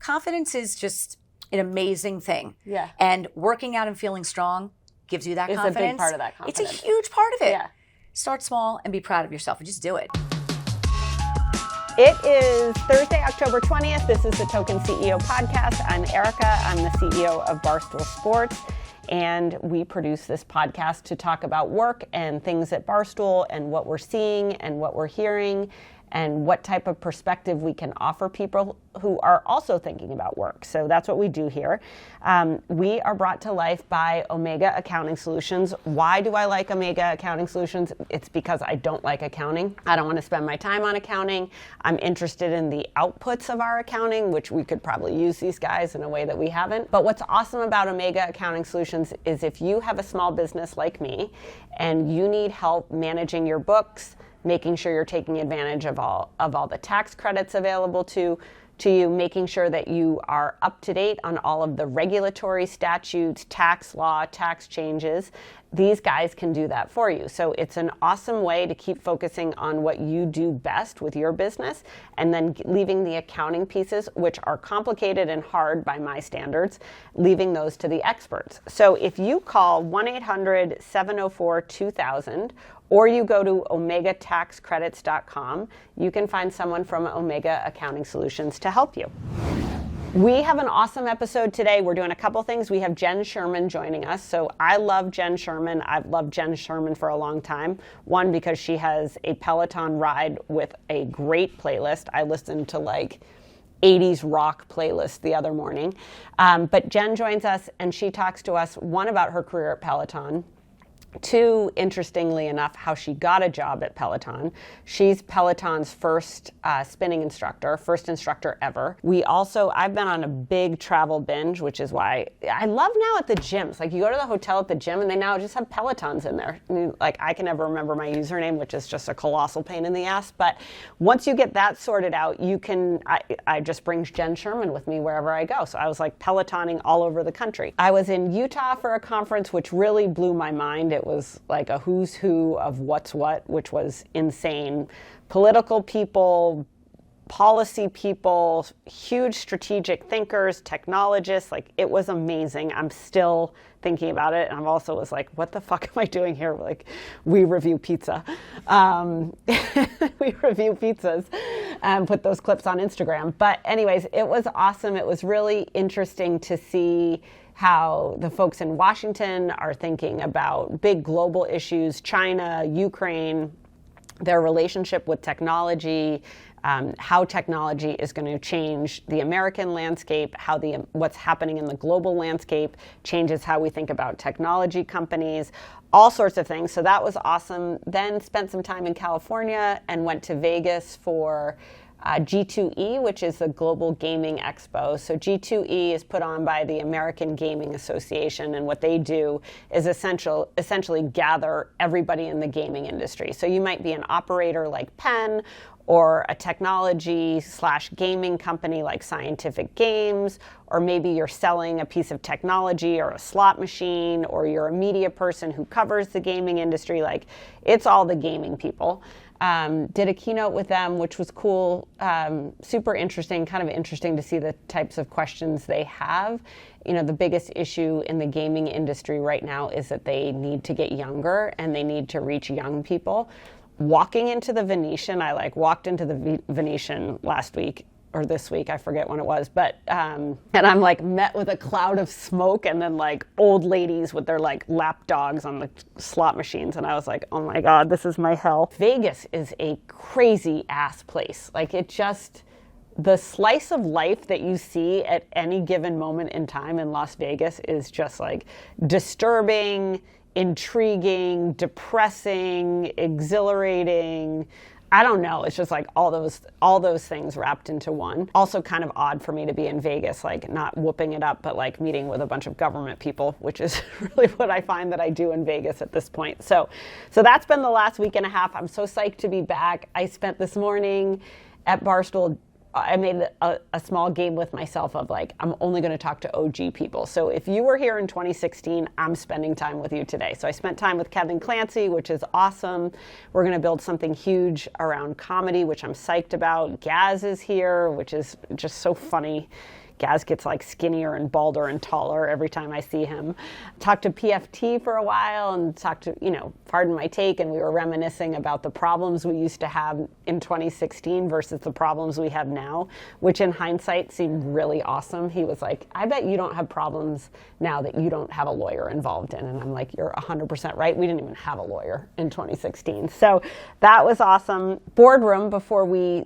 confidence is just an amazing thing. Yeah. And working out and feeling strong gives you that confidence. It's a big part of that confidence. It's a huge part of it. Yeah. Start small and be proud of yourself and just do it. It is Thursday, October 20th. This is the Token CEO podcast. I'm Erika. I'm the CEO of Barstool Sports. And we produce this podcast to talk about work and things at Barstool and what we're seeing and what we're hearing and what type of perspective we can offer people who are also thinking about work. So that's what we do here. We are brought to life by Omega Accounting Solutions. Why do I like Omega Accounting Solutions? It's because I don't like accounting. I don't want to spend my time on accounting. I'm interested in the outputs of our accounting, which we could probably use these guys in a way that we haven't. But what's awesome about Omega Accounting Solutions is if you have a small business like me and you need help managing your books, making sure you're taking advantage of all the tax credits available to you, making sure that you are up to date on all of the regulatory statutes, tax law, tax changes. These guys can do that for you. So it's an awesome way to keep focusing on what you do best with your business and then leaving the accounting pieces, which are complicated and hard by my standards, leaving those to the experts. So if you call 1-800-704-2000 or you go to omegataxcredits.com, you can find someone from Omega Accounting Solutions to help you. We have an awesome episode today. We're doing a couple things. We have Jenn Sherman joining us. So I love Jenn Sherman. I've loved Jenn Sherman for a long time. One, because she has a Peloton ride with a great playlist. I listened to like 80s rock playlist the other morning. But Jenn joins us and she talks to us, one, about her career at Peloton. Two, interestingly enough, how she got a job at Peloton. She's Peloton's first spinning instructor, first instructor ever. I've been on a big travel binge, which is why I love now at the gyms. Like you go to the hotel at the gym and they now just have Pelotons in there. Like I can never remember my username, which is just a colossal pain in the ass. But once you get that sorted out, I just bring Jenn Sherman with me wherever I go. So I was like Pelotoning all over the country. I was in Utah for a conference, which really blew my mind. It was like a who's who of what's what, which was insane. Political people, policy people, huge strategic thinkers, technologists, like it was amazing. I'm still thinking about it. And I'm also was like, what the fuck am I doing here? Like, we review pizza. We review pizzas and put those clips on Instagram. But anyways, it was awesome. It was really interesting to see how the folks in Washington are thinking about big global issues, China, Ukraine, their relationship with technology, how technology is going to change the American landscape, how what's happening in the global landscape changes how we think about technology companies, all sorts of things. So that was awesome. Then spent some time in California and went to Vegas for G2E, which is the Global Gaming Expo. So G2E is put on by the American Gaming Association, and what they do is essentially gather everybody in the gaming industry. So you might be an operator like Penn, or a technology/gaming company like Scientific Games, or maybe you're selling a piece of technology or a slot machine, or you're a media person who covers the gaming industry. Like, it's all the gaming people. Did a keynote with them, which was cool, super interesting, kind of interesting to see the types of questions they have. You know, the biggest issue in the gaming industry right now is that they need to get younger and they need to reach young people. Walking into the Venetian, I walked into the Venetian last week or this week, I forget when it was, but, and I'm met with a cloud of smoke and then old ladies with their lap dogs on the slot machines. And I was like, oh my God, this is my hell. Vegas is a crazy ass place. The slice of life that you see at any given moment in time in Las Vegas is just disturbing, intriguing, depressing, exhilarating. I don't know. It's just all those things wrapped into one. Also kind of odd for me to be in Vegas, not whooping it up, but meeting with a bunch of government people, which is really what I find that I do in Vegas at this point. So that's been the last week and a half. I'm so psyched to be back. I spent this morning at Barstool. I made a small game with myself of I'm only going to talk to OG people. So if you were here in 2016, I'm spending time with you today. So I spent time with Kevin Clancy, which is awesome. We're going to build something huge around comedy, which I'm psyched about. Gaz is here, which is just so funny. Gaz gets like skinnier and balder and taller every time I see him. Talked to PFT for a while and talked to, pardon my take, and we were reminiscing about the problems we used to have in 2016 versus the problems we have now, which in hindsight seemed really awesome. He was like, I bet you don't have problems now that you don't have a lawyer involved in. And I'm like, you're 100% right. We didn't even have a lawyer in 2016. So that was awesome. Boardroom, before we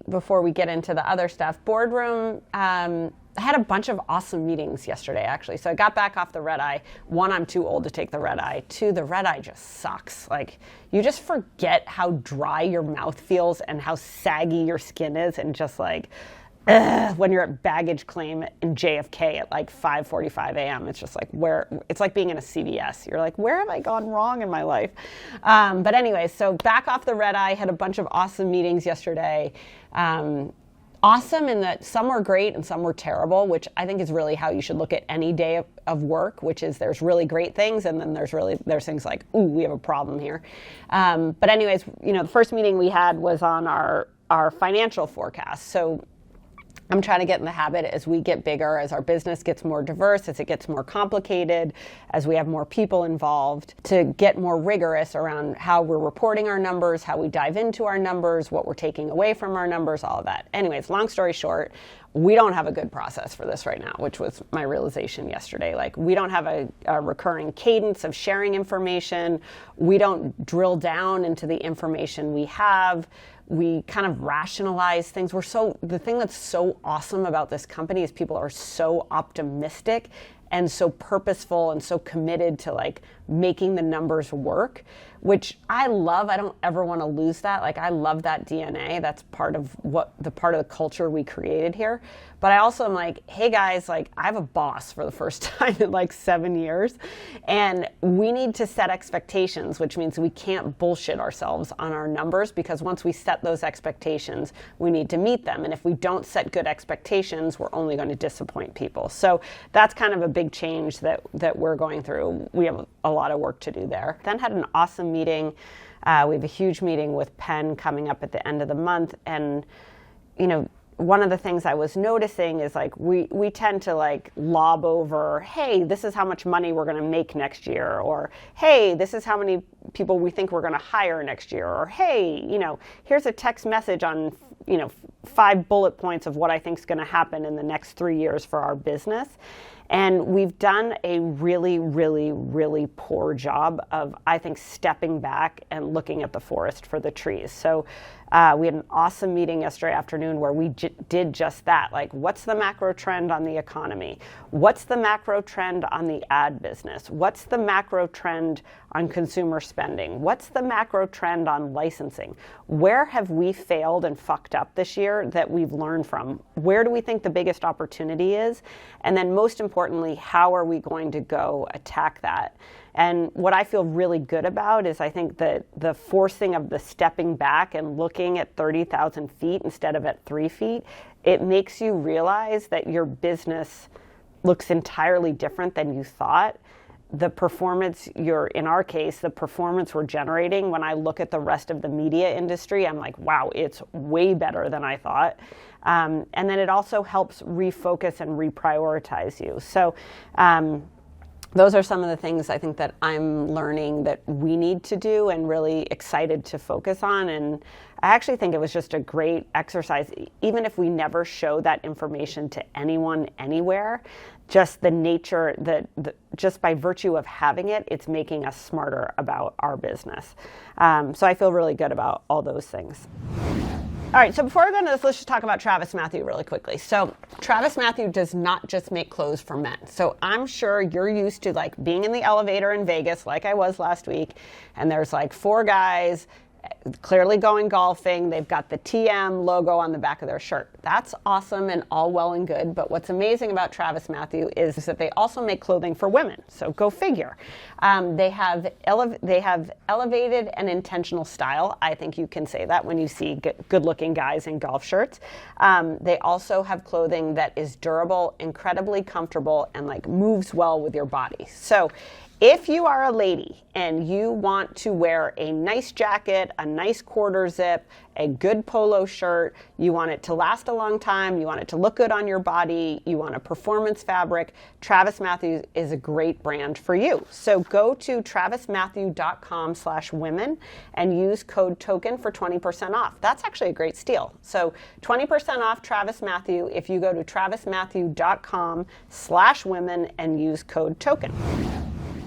get into the other stuff, Boardroom, I had a bunch of awesome meetings yesterday, actually. So I got back off the red eye. One, I'm too old to take the red eye. Two, the red eye just sucks. Like, you just forget how dry your mouth feels and how saggy your skin is, and just like, when you're at baggage claim in JFK at like 5:45 a.m. It's just like, it's like being in a CVS. You're like, where have I gone wrong in my life? But anyway, so back off the red eye, had a bunch of awesome meetings yesterday. Awesome in that some were great and some were terrible, which I think is really how you should look at any day of work, which is there's really great things and then there's things like, ooh, we have a problem here. But anyways, the first meeting we had was on our financial forecast. So I'm trying to get in the habit as we get bigger, as our business gets more diverse, as it gets more complicated, as we have more people involved, to get more rigorous around how we're reporting our numbers, how we dive into our numbers, what we're taking away from our numbers, all of that. Anyways, long story short, we don't have a good process for this right now, which was my realization yesterday. Like, we don't have a recurring cadence of sharing information. We don't drill down into the information we have. We kind of rationalize things. The thing that's so awesome about this company is people are so optimistic and so purposeful and so committed to like making the numbers work, which I love. I don't ever want to lose that. Like, I love that DNA. That's part of the culture we created here. But I also am like, hey guys, like, I have a boss for the first time in like 7 years, and we need to set expectations, which means we can't bullshit ourselves on our numbers, because once we set those expectations, we need to meet them. And if we don't set good expectations, we're only going to disappoint people. So that's kind of a big change that we're going through. We have a lot of work to do there. Then had an awesome meeting. We have a huge meeting with Penn coming up at the end of the month. And, one of the things I was noticing is like we tend to like lob over, hey, this is how much money we're going to make next year, or hey, this is how many people we think we're going to hire next year, or hey, here's a text message on 5 bullet points of what I think is going to happen in the next 3 years for our business. And we've done a really, really, really poor job of, I think, stepping back and looking at the forest for the trees. So we had an awesome meeting yesterday afternoon where we did just that. Like, what's the macro trend on the economy? What's the macro trend on the ad business? What's the macro trend on consumer spending? What's the macro trend on licensing? Where have we failed and fucked up this year that we've learned from? Where do we think the biggest opportunity is? And then most importantly, how are we going to go attack that? And what I feel really good about is I think that the forcing of the stepping back and looking at 30,000 feet instead of at 3 feet, it makes you realize that your business looks entirely different than you thought. The performance in our case, the performance we're generating, when I look at the rest of the media industry, I'm like, wow, it's way better than I thought. And then it also helps refocus and reprioritize you. So those are some of the things I think that I'm learning that we need to do and really excited to focus on. And I actually think it was just a great exercise, even if we never show that information to anyone anywhere. Just the nature that just by virtue of having it, it's making us smarter about our business. So I feel really good about all those things. All right, so before I go into this, let's just talk about TravisMathews really quickly. So TravisMathews does not just make clothes for men. So I'm sure you're used to like being in the elevator in Vegas, like I was last week, and there's like 4 guys clearly going golfing. They've got the TM logo on the back of their shirt. That's awesome and all well and good. But what's amazing about TravisMathews is that they also make clothing for women. So go figure. They have elevated and intentional style. I think you can say that when you see good-looking guys in golf shirts. They also have clothing that is durable, incredibly comfortable, and like moves well with your body. So If you are a lady and you want to wear a nice jacket, a nice quarter zip, a good polo shirt, you want it to last a long time, you want it to look good on your body, you want a performance fabric, TravisMathews is a great brand for you. So go to TravisMathews.com/women and use code TOKEN for 20% off. That's actually a great steal. So 20% off TravisMathews if you go to TravisMathews.com/women and use code TOKEN.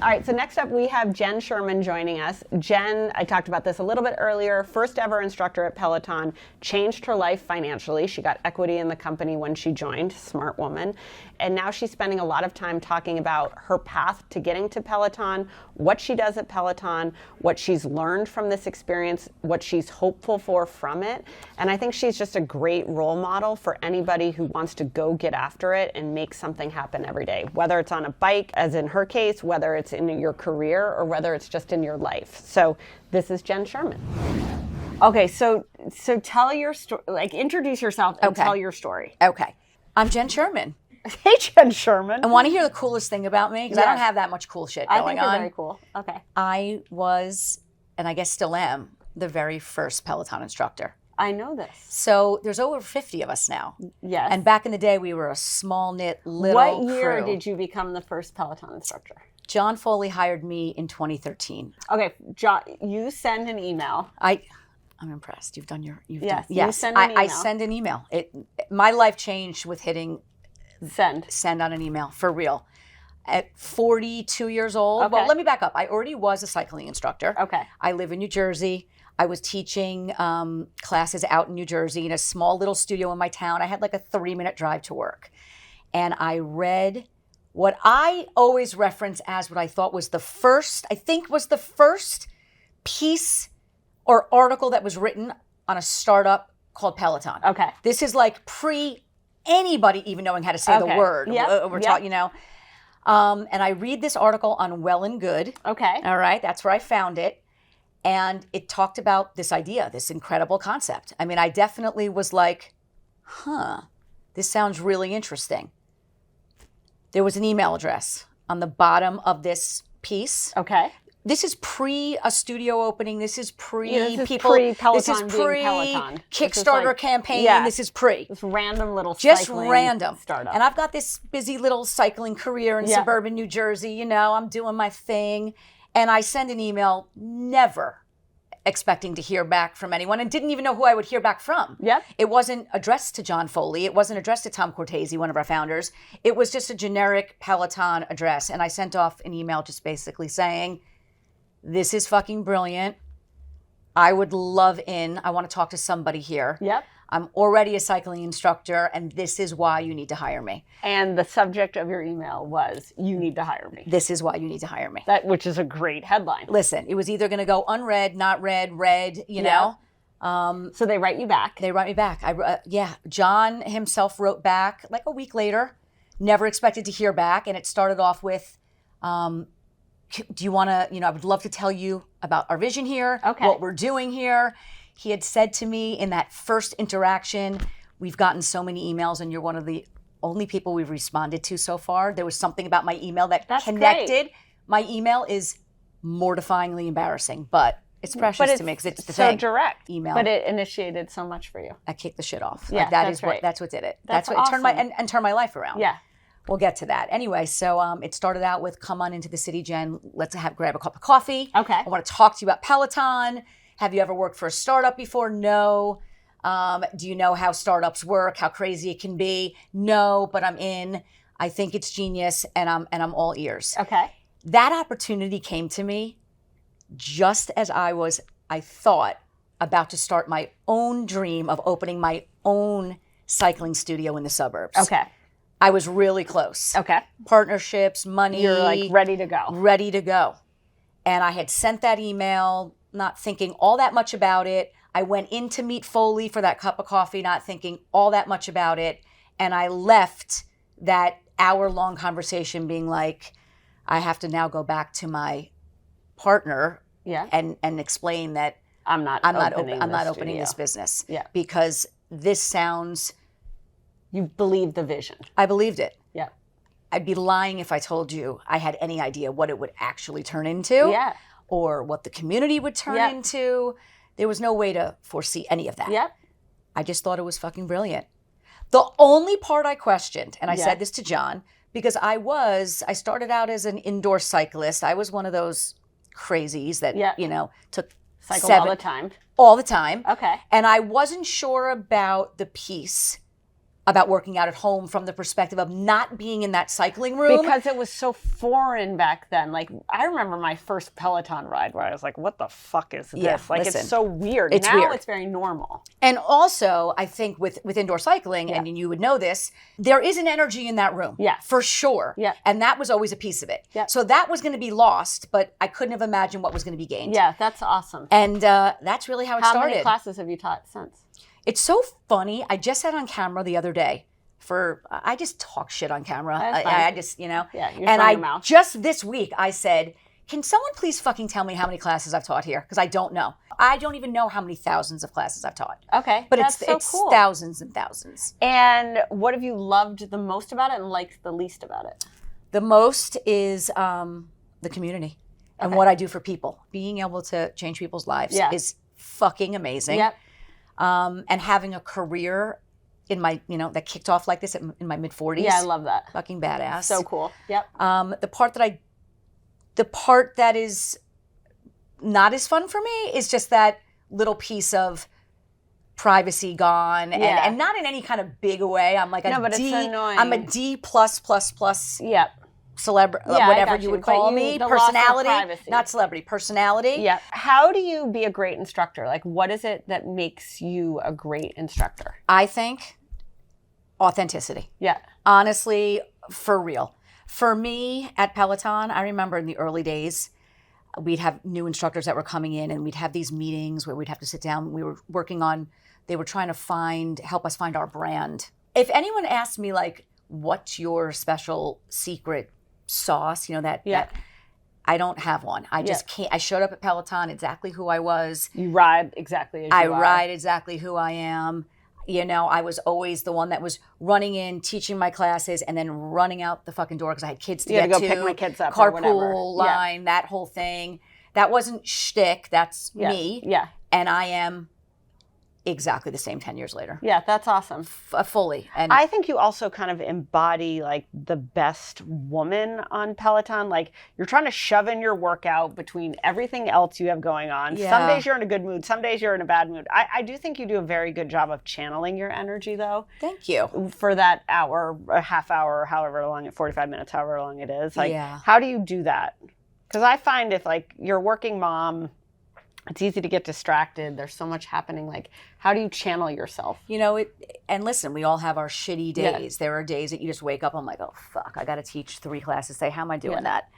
All right, so next up we have Jenn Sherman joining us. Jenn, I talked about this a little bit earlier, first ever instructor at Peloton, changed her life financially. She got equity in the company when she joined, smart woman. And now she's spending a lot of time talking about her path to getting to Peloton, what she does at Peloton, what she's learned from this experience, what she's hopeful for from it. And I think she's just a great role model for anybody who wants to go get after it and make something happen every day, whether it's on a bike, as in her case, whether it's in your career, or whether it's just in your life. So this is Jenn Sherman. Okay, so tell your story, like introduce yourself and tell your story. Okay. I'm Jenn Sherman. Hey, Jenn Sherman. And want to hear the coolest thing about me? Because I don't have that much cool shit going on. I think you're very cool. Okay. I was, and I guess still am, the very first Peloton instructor. I know this. So there's over 50 of us now. Yes. And back in the day, we were a small knit little What year crew. did you become the first Peloton instructor? John Foley hired me in 2013. Okay, John, you send an email. I'm impressed. You've done. You Yes. send an email. I send an email. My life changed with hitting send on an email, for real. At 42 years old. Okay. Well, let me back up. I already was a cycling instructor. Okay. I live in New Jersey. I was teaching classes out in New Jersey in a small little studio in my town. I had like a 3-minute drive to work. And I read what I always reference as what I thought was the first piece or article that was written on a startup called Peloton. Okay. This is like pre anybody even knowing how to say the word. Yep. Taught, and I read this article on Well and Good. Okay. All right. That's where I found it. And it talked about this idea, this incredible concept. I mean, I definitely was like, this sounds really interesting. There was an email address on the bottom of this piece. Okay. This is pre a studio opening. This is pre people. Pre-Peloton this is pre Peloton. Kickstarter campaign. Yeah. This is pre. This random little Just cycling random startup. And I've got this busy little cycling career in suburban New Jersey. I'm doing my thing. And I send an email, never expecting to hear back from anyone, and didn't even know who I would hear back from. Yep. It wasn't addressed to John Foley. It wasn't addressed to Tom Cortese, one of our founders. It was just a generic Peloton address. And I sent off an email just basically saying, this is fucking brilliant. I would love in. I want to talk to somebody here. Yep. I'm already a cycling instructor, and this is why you need to hire me. And the subject of your email was, you need to hire me. This is why you need to hire me. Which is a great headline. Listen, it was either going to go unread, not read, read, know. So they write you back. They write me back. John himself wrote back like a week later. Never expected to hear back. And it started off with, do you want to, I would love to tell you about our vision here, what we're doing here. He had said to me in that first interaction, we've gotten so many emails and you're one of the only people we've responded to so far. There was something about my email that connected. Great. My email is mortifyingly embarrassing, but it's precious to me because it's the so thing. direct email. But it initiated so much for you. I kicked the shit off. Yeah, that's what did it. That's what awesome. turned my life around. Yeah. We'll get to that. Anyway, so it started out with, come on into the city, Jen. Let's grab a cup of coffee. Okay. I want to talk to you about Peloton. Have you ever worked for a startup before? No. Do you know how startups work? How crazy it can be? No, but I'm in. I think it's genius, and I'm all ears. Okay. That opportunity came to me just as I thought about to start my own dream of opening my own cycling studio in the suburbs. Okay. I was really close. Okay. Partnerships, money. You're like ready to go. Ready to go. And I had sent that email, not thinking all that much about it. I went in to meet Foley for that cup of coffee, not thinking all that much about it. And I left that hour-long conversation being like, I have to now go back to my partner and explain that I'm not opening this business. Yeah. Because this sounds... You believe the vision. I believed it. Yeah. I'd be lying if I told you I had any idea what it would actually turn into. Yeah. Or what the community would turn into. There was no way to foresee any of that. Yep. I just thought it was fucking brilliant. The only part I questioned, and I said this to John, because I started out as an indoor cyclist. I was one of those crazies that, took Cycle all the time. All the time. Okay. And I wasn't sure about the piece about working out at home from the perspective of not being in that cycling room. Because it was so foreign back then. Like, I remember my first Peloton ride where I was like, what the fuck is this? Yeah, Like, listen, it's so weird. It's now weird. It's very normal. And also, I think with indoor cycling, and you would know this, there is an energy in that room. Yeah. For sure. Yeah. And that was always a piece of it. Yeah. So that was going to be lost, but I couldn't have imagined what was going to be gained. Yeah, that's awesome. And that's really how it started. How many classes have you taught since? It's so funny. I just said on camera the other day, I just talk shit on camera. That's fine. I just, Yeah, you're and your mouth. just this week I said, can someone please fucking tell me how many classes I've taught here? Because I don't know. I don't even know how many thousands of classes I've taught. Okay, But that's it's cool. thousands and thousands. And what have you loved the most about it and liked the least about it? The most is the community and what I do for people. Being able to change people's lives is fucking amazing. Yep. And having a career in my, that kicked off like this in my mid-40s. Yeah, I love that. Fucking badass. So cool. Yep. The part that is not as fun for me is just that little piece of privacy gone, and not in any kind of big way. I'm like but it's D. annoying. I'm a D plus Yep. celebrity, Yeah, I whatever got you would But call me. the loss of Personality, privacy. not celebrity. Personality. Yeah. How do you be a great instructor? Like, what is it that makes you a great instructor? I think authenticity. Yeah. Honestly, for real. For me at Peloton, I remember in the early days, we'd have new instructors that were coming in and we'd have these meetings where we'd have to sit down. We were working on, they were trying to help us find our brand. If anyone asked me like, what's your special secret sauce, that I don't have one. I just can't. I showed up at Peloton exactly who I was. You ride exactly as you are. I ride exactly who I am. I was always the one that was running in, teaching my classes, and then running out the fucking door because I had kids to You had get to go pick my kids up or carpool whatever. line, that whole thing. That wasn't shtick. That's me. Yeah. And I am exactly the same 10 years later. Yeah, that's awesome. Fully. And I think you also kind of embody like the best woman on Peloton. Like you're trying to shove in your workout between everything else you have going on. Yeah. Some days you're in a good mood. Some days you're in a bad mood. I do think you do a very good job of channeling your energy though. thank you. For that hour, a half hour, however long, 45 minutes, however long it is. Like, how do you do that? Because I find if like you're a working mom, it's easy to get distracted. There's so much happening. Like, how do you channel yourself? And listen, we all have our shitty days. There are days that you just wake up, I'm like, oh, fuck, I got to teach 3 classes today. How am I doing that?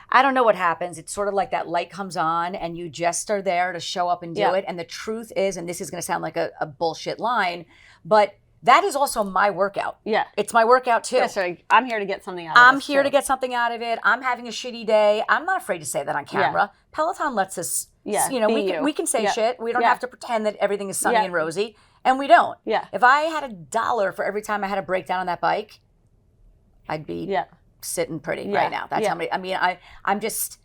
I don't know what happens. It's sort of like that light comes on and you just are there to show up and do it. And the truth is, and this is going to sound like a bullshit line, but that is also my workout. Yeah. It's my workout too. Yeah, so I'm here to get something out of it. I'm here to get something out of it. I'm having a shitty day. I'm not afraid to say that on camera. Peloton lets us, we can say shit. We don't have to pretend that everything is sunny and rosy. And we don't. Yeah. If I had $1 for every time I had a breakdown on that bike, I'd be sitting pretty right now. That's how many, I'm just,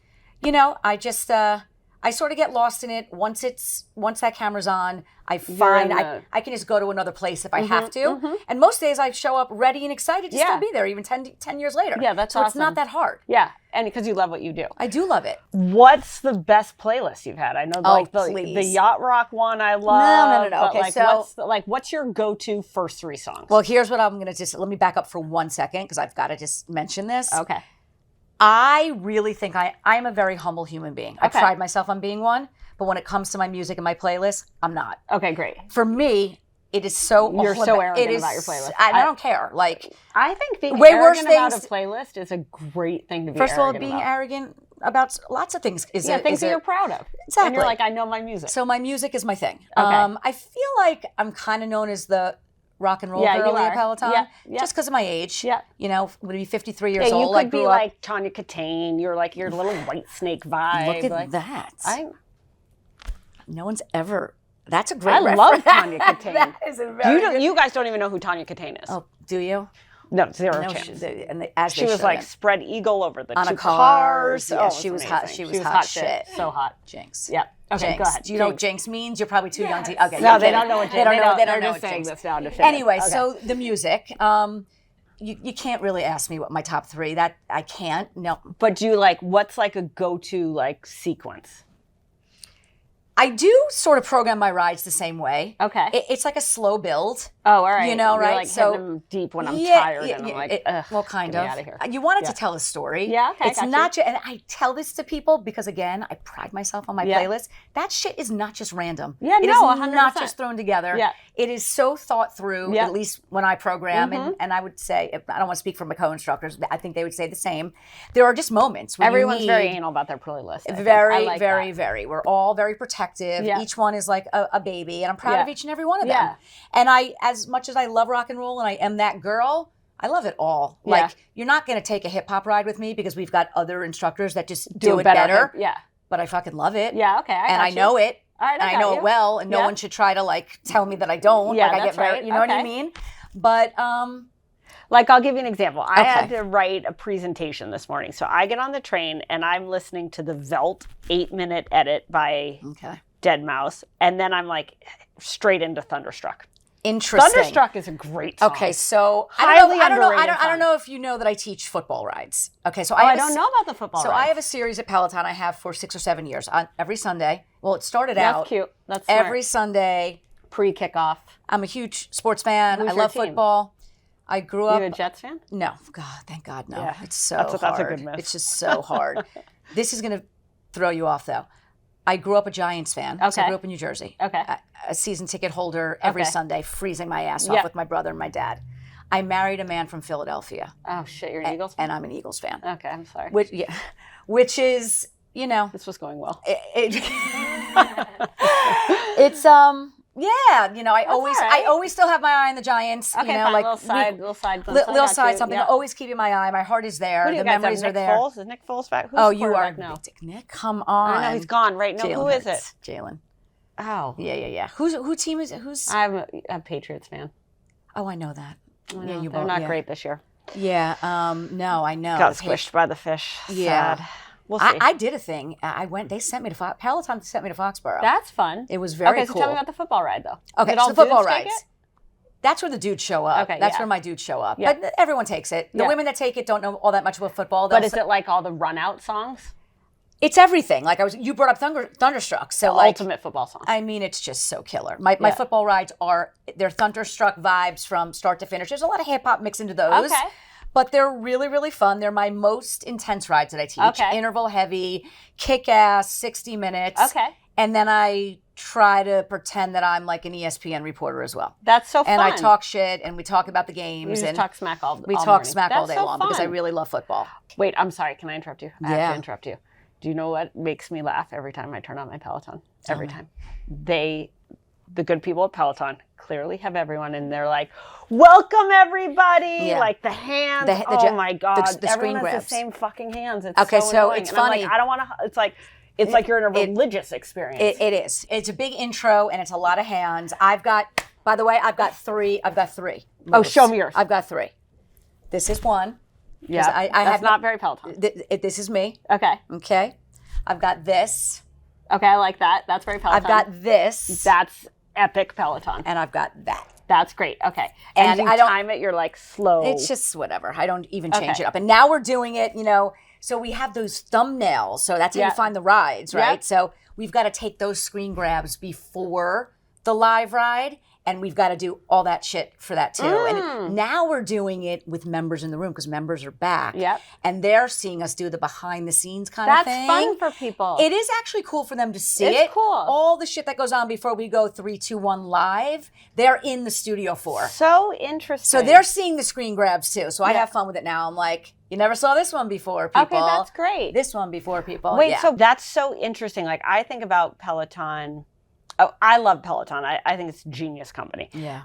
I sort of get lost in it. Once that camera's on, I find I can just go to another place if I have to. And most days I show up ready and excited to still be there, even 10 years later. Yeah, that's so awesome. It's not that hard. Yeah, and because you love what you do. I do love it. What's the best playlist you've had? I know the Yacht Rock one I love. No. But Okay, what's your go-to first 3 songs? Well, here's what I'm going to let me back up for 1 second because I've got to just mention this. Okay. I really think I'm a very humble human being. I pride myself on being one, but when it comes to my music and my playlist, I'm not. Okay, great. For me, it is so You're so arrogant about your playlist. I don't care. Like, I think being way arrogant worse about a things- playlist is a great thing to be first of all, arrogant being about. arrogant about lots of things is things that you're proud of. Exactly. And you're like, I know my music. So my music is my thing. Okay. I feel like I'm kind of known as the rock and roll Yeah, you girl at are. Peloton, Yeah. just because of my age. Yeah. Would be 53 years you old. could I be grew up. like Tanya Katane. You're like your little White Snake vibe. Look at like, that. I No one's ever. That's a great. love reference. Tanya Katane. That is a very. You guys don't even know who Tanya Katane is. Oh, do you? No, zero No, chance. as She they was like shouldn't. spread eagle over the On two a cars. cars. Yeah, Oh, she was amazing. hot. She was hot shit. So hot. Jinx. Yep. Okay, Jinx. go ahead. Do you know what jinx means? You're probably too young to. Okay. No, you're they kidding. don't know what They don't know. They They're don't know just what saying jinx. this now to fit Anyway, in. Okay. so the music. You can't really ask me what my top 3. That I can't. No. But do you what's like a go-to sequence? I do sort of program my rides the same way. Okay. It's like a slow build. Oh, all right. You know, You're right? like hitting them deep when I'm Yeah, tired, yeah, and I'm yeah, like, ugh, well, kind get me of. out of here. You wanted to tell a story. Yeah, okay, It's got not just, and I tell this to people because again, I pride myself on my Yeah. playlist. That shit is not just random. Yeah, it no, is 100%. not just thrown together. Yeah. It is so thought through. Yeah. At least when I program, Mm-hmm. and I would say, I don't want to speak for my co-instructors. I think they would say the same. There are just moments when Everyone's you very need, anal about their playlist. I think. very, I like very, that. very. We're all very protective. Yeah. Each one is like a baby, and I'm proud of Yeah. each and every one of them. Yeah. And as much as I love rock and roll, and I am that girl, I love it all. Yeah. Like, you're not going to take a hip hop ride with me because we've got other instructors that just Do it better. Yeah. But I fucking love it. Yeah. Okay. And I know it. All right, And I know it well, and no Yeah. one should try to tell me that I don't. Yeah, I that's get very, right. you know what I Okay. mean? But I'll give you an example. I Okay. had to write a presentation this morning. So I get on the train and I'm listening to the Velt 8-minute edit by okay, Deadmau5. And then I'm straight into Thunderstruck. interesting. Thunderstruck is a great song. Okay, so Highly I don't know. underrated I don't song. know if you know that I teach football rides. Okay, so I don't know about the football So rides. I have a series at Peloton I have for 6 or 7 years on every Sunday. Well, it started That's out cute. That's smart. every Sunday. Pre-kickoff. I'm a huge sports fan. Who's I your love team? football. I grew You up. a Jets fan? No, God, thank God, no. Yeah. It's so That's a hard. good miss. It's just so hard. This is going to throw you off, though. I grew up a Giants fan. So Okay. I grew up in New Jersey. Okay. A season ticket holder every Okay. Sunday, freezing my ass off Yeah. with my brother and my dad. I married a man from Philadelphia, Oh shit, you're an Eagles fan? and I'm an Eagles fan. Okay, I'm sorry. Which is, This was going well. it's yeah, I all right. always still have my eye on the Giants. Okay, fine. Little side glimpse. I little got side you. something. Yeah. Always keeping my eye. My heart is there. Who do you The guys memories have? are Nick there. Foles? Is Nick Foles back? Who's Oh, the you are quarterback now? Nick. Come on. I know he's gone right now. Jalen Who is Hurts. it? Jalen. Oh, Yeah. Who team is it? Who's? I'm a Patriots fan. Oh, I know that. I Yeah, know, you they're both. not Yeah. great this year. Yeah. No, I know. Got squished by the fish. Yeah. Sad. We'll see. I did a thing. I went. They sent me to Peloton. Sent me to Foxborough. That's fun. It was very okay, cool. so tell me about the football ride, though. Okay, Did all so the football dudes take rides. it? That's where the dudes show up. Okay, That's yeah. where my dudes show up. Yeah. But everyone takes it. The Yeah. women that take it don't know all that much about football. But is it like all the run-out songs? It's everything. Like you brought up Thunderstruck. So The ultimate football song. I mean, it's just so killer. My Yeah. football rides they're Thunderstruck vibes from start to finish. There's a lot of hip hop mixed into those. Okay. But they're really, really fun. They're my most intense rides that I teach. Okay. Interval heavy, kick ass, 60 minutes. Okay. And then I try to pretend that I'm like an ESPN reporter as well. That's so fun. And I talk shit and we talk about the games. You just and talk smack all we all talk morning. smack all That's day so long because I fun. really love football. Wait, I'm sorry. Can I interrupt you? I have Yeah. to interrupt you. Do you know what makes me laugh every time I turn on my Peloton? Every time. The good people at Peloton clearly have everyone, and they're like, "Welcome everybody!" Yeah. Like the hands. The my god! the screen Everyone has grabs. the same fucking hands. It's Okay, so annoying. it's And I'm funny. like, I don't want to. It's like you're in a religious experience. It is. It's a big intro and it's a lot of hands. I've got three. Oh, moves. show me yours. I've got three. This is one. yeah, I that's have not very Peloton. This is me. Okay, Okay. I've got this. okay, I like that. That's very Peloton. I've got this. That's epic Peloton. And I've got that. That's great. Okay, And and you I don't- time it. You're like slow. It's just whatever. I don't even change Okay. it up. And now we're doing it, so we have those thumbnails. So that's how Yeah. you find the rides, right? Yep. So we've got to take those screen grabs before the live ride. And we've got to do all that shit for that too. And now we're doing it with members in the room because members are back. Yep. And they're seeing us do the behind the scenes kind That's of thing. fun for people. It is actually cool for them to see It's it. cool. All the shit that goes on before we go 3, 2, 1 live, they're in the studio for. So interesting. So they're seeing the screen grabs too. So I Yeah. have fun with it now. I'm like, you never saw this one before, people. Okay, that's great. This one before, people. Wait, Yeah. so that's so interesting. Like I think about Peloton. Oh, I love Peloton. I think it's a genius company. Yeah.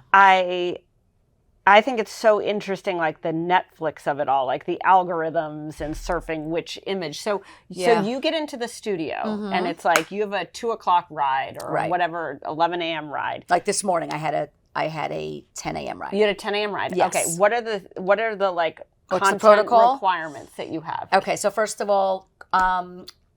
I think it's so interesting, like the Netflix of it all, like the algorithms and surfing which image. So Yeah. you get into the studio and it's like you have a 2:00 ride or Right. whatever 11 a.m. ride. Like this morning, I had I had a 10 a.m. ride. You had a 10 a.m. ride. Yes. Okay. What are the like What's the content protocol? requirements that you have? Okay, so first of all,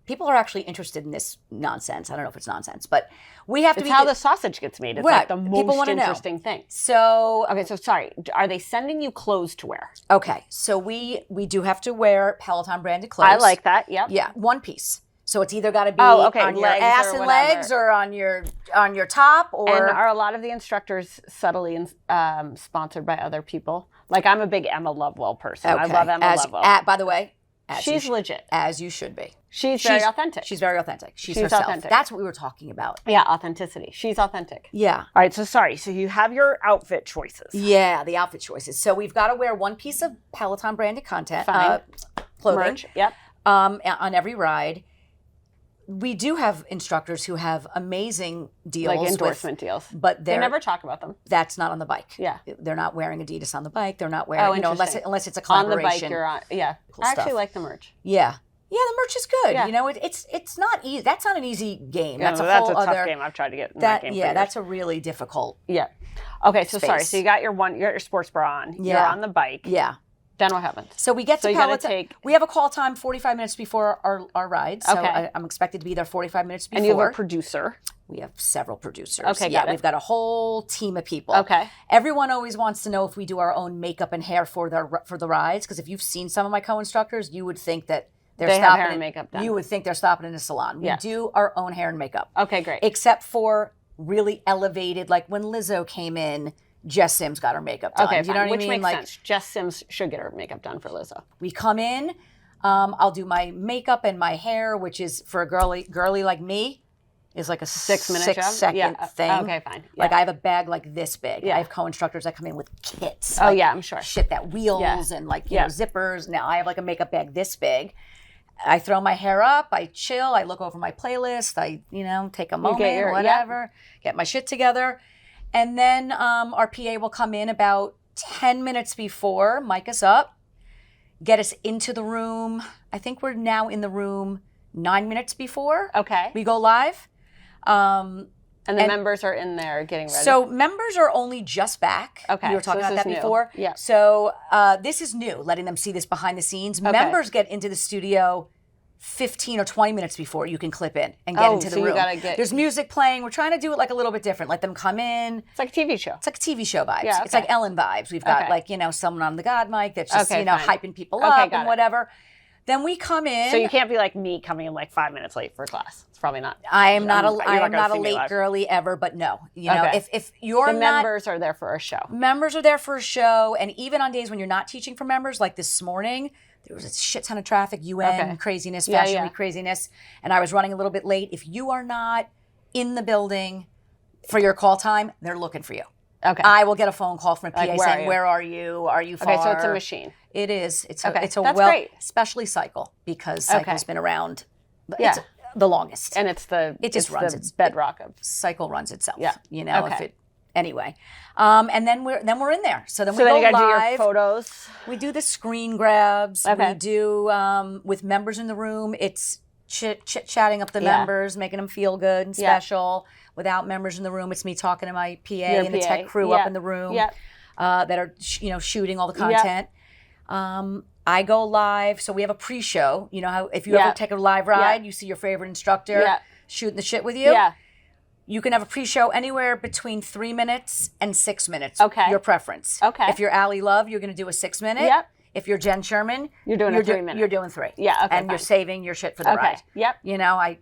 people are actually interested in this nonsense. I don't know if it's nonsense, but we have to It's be how the sausage gets made. It's like Right. the People most wanna know. interesting thing. So Okay, so sorry. Are they sending you clothes to wear? okay, so we do have to wear Peloton branded clothes. I like that. Yep. Yeah, one piece. So it's either got to be Oh, okay, on your legs ass or and whatever. legs, or on your top, or And are a lot of the instructors subtly sponsored by other people? Like I'm a big Emma Lovewell person. I love Emma Lovewell. By the way, She's legit. as you should be. She's very authentic. She's very authentic. She's She's herself. authentic. That's what we were talking about. Yeah, authenticity. She's authentic. Yeah. All right, so sorry. So you have your outfit choices. Yeah, the outfit choices. So we've got to wear one piece of Peloton branded content, Fine. clothing, Merch. Yep. on every ride. We do have instructors who have amazing deals, Like endorsement deals. but They never talk about them. that's not on the bike. Yeah. They're not wearing Adidas on the bike. They're not wearing, interesting. unless it's a On the collaboration. bike, you're on. Yeah. Cool I actually stuff. like the merch. Yeah. Yeah, the merch is good. Yeah. It's not easy. That's not an easy game. Yeah, That's no, a that's whole a tough other game. I've tried to get in that game. yeah, for that's years. a really difficult. Yeah. Okay, so sorry. space. So you got your sports bra on. You're Yeah. on the bike. Yeah. Then what happens? So we get So to you gotta Peloton. take- We have a call time 45 minutes before our ride. So Okay. I'm expected to be there 45 minutes before. And you have a producer. We have several producers. Okay, yeah, got it. we've got a whole team of people. Okay. Everyone always wants to know if we do our own makeup and hair for the rides, because if you've seen some of my co-instructors, you would think that They stopping have hair and in- makeup done. You would think they're stopping in a salon. We Yeah. do our own hair and makeup. Okay, great. Except for really elevated, like when Lizzo came in, Jess Sims got her makeup done. Okay, Do you know fine. what Which I mean? makes sense. Jess Sims should get her makeup done for Lizzo. We come in, I'll do my makeup and my hair, which is for a girly like me, is like a 6-minute job? 6-second Yeah. thing. Okay, fine. Like Yeah. I have a bag like this big. Yeah. I have co-instructors that come in with kits. Oh, like yeah, I'm sure. Shit that wheels Yeah. and like, Yeah. know, zippers. Now I have like a makeup bag this big. I throw my hair up, I chill, I look over my playlist, I, take a moment, get your- whatever, get my shit together. And then our PA will come in about 10 minutes before, mic us up, get us into the room. I think we're now in the room 9 minutes before Okay. we go live. And the members are in there getting ready. So members are only just back. Okay, We were so talking this about that is new. before. Yeah. So this is new, letting them see this behind the scenes. Members get into the studio 15 or 20 minutes before you can clip in and get into the so you room. gotta get- There's music playing. We're trying to do it like a little bit different. Let them come in. it's like a TV show. It's like a TV show vibes. Yeah, It's okay. like Ellen vibes. We've got Okay. someone on the God mic that's just, Okay, fine. hyping people Okay, up got and it. whatever. Then we come in. So you can't be like me coming in like 5 minutes late for class. It's probably not. I am not You're a not gonna see me late live. girly ever, but no. Okay. If you're The not members are there for a show. members are there for a show, and even on days when you're not teaching for members, like this morning, there was a shit ton of traffic, UN Okay. craziness, Yeah, Fashion yeah. Week craziness, and I was running a little bit late. If you are not in the building for your call time, they're looking for you. Okay. I will get a phone call from a PA Like, where are saying, you? "Where are you? Are you far?" Okay, so it's a machine. It is. It's Okay, a that's great. especially Cycle, because Okay. Cycle's been around. Yeah. It's the longest. And it's the It just it's runs the its- bedrock of Cycle runs itself. Yeah. If Okay. it anyway. And then we're in there. So then So we then go you gotta do your live. photos. We do the screen grabs. Okay. We do with members in the room. It's chit-chatting up the Yeah. members, making them feel good and Yeah. special. Without members in the room, it's me talking to my PA Your and the PA. tech crew Yeah. up in the room Yeah. that are shooting all the content. I go live, so we have a pre-show. You know how if you Yeah. ever take a live ride, you see your favorite instructor Yeah. shooting the shit with you. Yeah. You can have a pre-show anywhere between 3 minutes and 6 minutes. Okay. Your preference. Okay. If you're Allie Love, you're going to do a 6-minute. Yep. If you're Jenn Sherman, You're doing a 3-minute. You're doing 3. Yeah, okay, And you're fine. saving your shit for the Okay. ride. Yep. I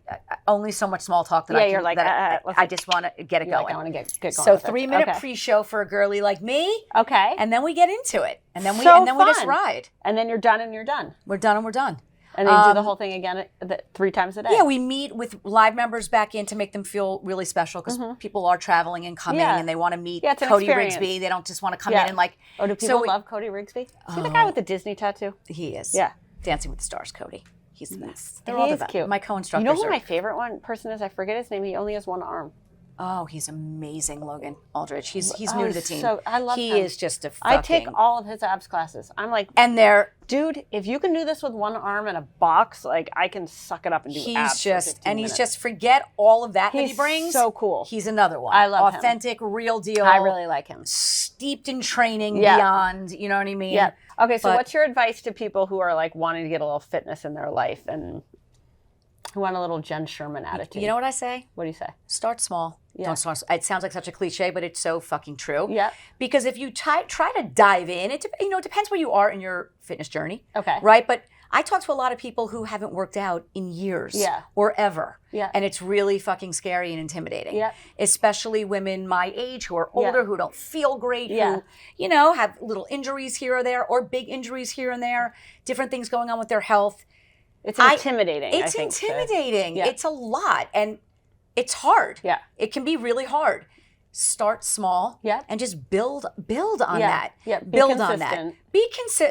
only so much small talk that Yeah, I can. you're like, that let's I just want to get it You're going. like, I want to get going. So with it. 3-minute Okay. pre-show for a girly like me. Okay. And then we get into it. And then we So just fun. ride. And then you're done and you're done. We're done and we're done. And then you do the whole thing again 3 times a day. Yeah, we meet with live members back in to make them feel really special, because people are traveling and coming Yeah. and they want to meet Yeah, it's an Cody experience. Rigsby. They don't just want to come Yeah. in and like. Oh, do so people we- love Cody Rigsby? Is he the guy with the Disney tattoo? He is. Yeah. Dancing with the Stars, Cody. He's the best. They're all He the is best. cute. My You co-instructors know who are. my favorite person is? I forget his name. He only has one arm. Oh, he's amazing, Logan Aldridge. He's new to the team. So I love him. He is just a fucking... I take all of his abs classes. I'm like, and they're... dude, if you can do this with one arm in a box, like I can suck it up and do abs for 15 minutes. He's just, forget all of that he brings. So cool. He's another one. I love him. Authentic, real deal. I really like him. Steeped in training beyond, you know what I mean? Yeah. Okay, so what's your advice to people who are like wanting to get a little fitness in their life and who want a little Jenn Sherman attitude? You know what I say? What do you say? Start small. Yeah. Don't start. It sounds like such a cliche, but it's so fucking true. Yeah. Because if you try to dive in, it depends where you are in your fitness journey. Okay. Right? But I talk to a lot of people who haven't worked out in years. Yeah. Or ever. Yeah. And it's really fucking scary and intimidating. Yeah. Especially women my age who are older, who don't feel great, who, have little injuries here or there, or big injuries here and there, different things going on with their health. It's intimidating. It's intimidating. It's a lot. And it's hard. Yeah. It can be really hard. Start small. Yeah. And just build on that. Yeah. Build on that.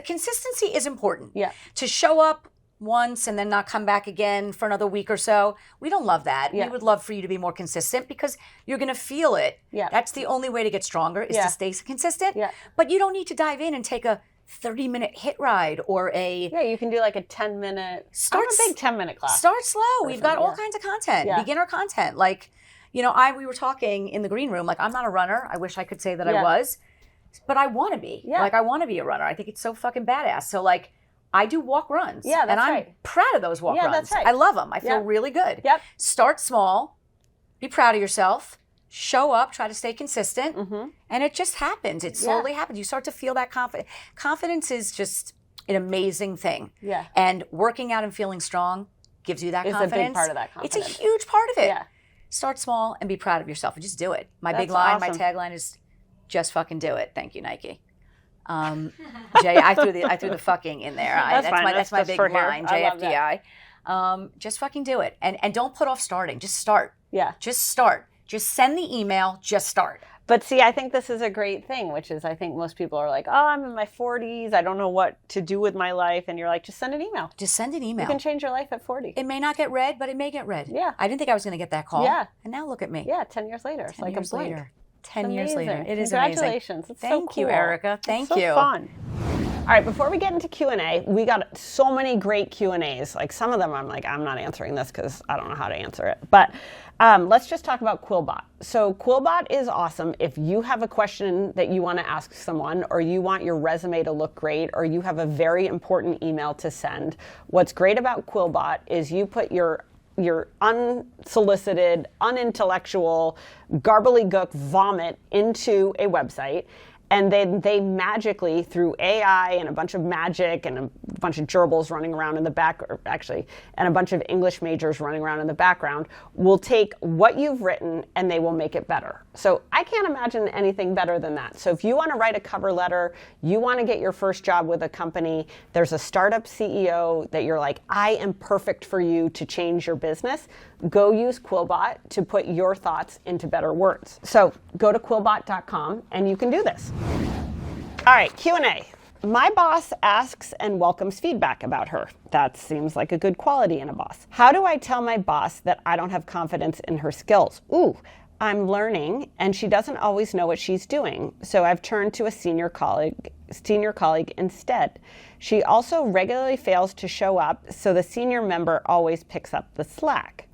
Consistency is important. Yeah. To show up once and then not come back again for another week or so. We don't love that. Yeah. We would love for you to be more consistent because you're going to feel it. Yeah. That's the only way to get stronger is to stay consistent. Yeah. But you don't need to dive in and take a 30-minute hit ride or a... Yeah, you can do like a 10-minute... I'm a big 10-minute class. Start slow. We've got all kinds of content, beginner content. Like, we were talking in the green room, like, I'm not a runner. I wish I could say that I was, but I want to be. Yeah. Like, I want to be a runner. I think it's so fucking badass. So, like, I do walk runs. Yeah, that's and I'm proud of those walk runs. That's right. I love them. I feel really good. Yep. Start small. Be proud of yourself. Show up, try to stay consistent, and it just happens. It slowly happens. You start to feel that confidence. Confidence is just an amazing thing. Yeah. And working out and feeling strong gives you that confidence. It's a big part of that confidence. It's a huge part of it. Yeah. Start small and be proud of yourself and just do it. My That's big line, awesome. my tagline is just fucking do it. Thank you, Nike. Jay, I threw the fucking in there. That's my big line, JFDI. Just fucking do it. And don't put off starting. Just start. Yeah. Just start. Just send the email, just start. But see, I think this is a great thing, which is I think most people are like, oh, I'm in my 40s. I don't know what to do with my life. And you're like, just send an email. Just send an email. You can change your life at 40. It may not get read, but it may get read. Yeah. I didn't think I was going to get that call. Yeah. And now look at me. Yeah, 10 years later. It's like a blink. 10 years later. It is Congratulations. amazing. It's so Thank cool. you, Erika. Thank you. So fun. All right, before we get into Q&A, we got so many great Q&As. Like some of them I'm like, I'm not answering this because I don't know how to answer it. But let's just talk about Quillbot. So Quillbot is awesome. If you have a question that you want to ask someone, or you want your resume to look great, or you have a very important email to send, what's great about Quillbot is you put your unsolicited, unintellectual, garbly-gook vomit into a website, and then they magically, through AI and a bunch of magic and a bunch of gerbils running around in the back, and a bunch of English majors running around in the background, will take what you've written and they will make it better. So I can't imagine anything better than that. So if you want to write a cover letter, you want to get your first job with a company, there's a startup CEO that you're like, I am perfect for you to change your business, go use Quillbot to put your thoughts into better words. So go to quillbot.com and you can do this. All right, Q&A. My boss asks and welcomes feedback about her. That seems like a good quality in a boss. How do I tell my boss that I don't have confidence in her skills? Ooh, I'm learning and she doesn't always know what she's doing. So I've turned to a senior colleague instead. She also regularly fails to show up, so the senior member always picks up the slack.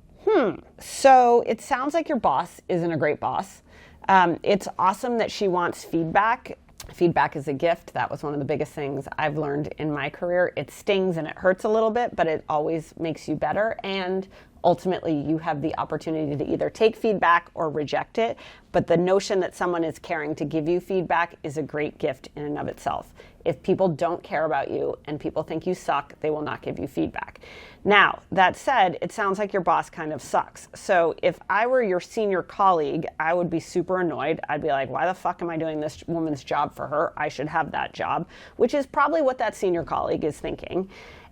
So it sounds like your boss isn't a great boss. It's awesome that she wants feedback. Feedback is a gift. That was one of the biggest things I've learned in my career. It stings and it hurts a little bit, but it always makes you better. And ultimately, you have the opportunity to either take feedback or reject it. But the notion that someone is caring to give you feedback is a great gift in and of itself. If people don't care about you and people think you suck, they will not give you feedback. Now, that said, it sounds like your boss kind of sucks. So if I were your senior colleague, I would be super annoyed. I'd be like, why the fuck am I doing this woman's job for her? I should have that job, which is probably what that senior colleague is thinking.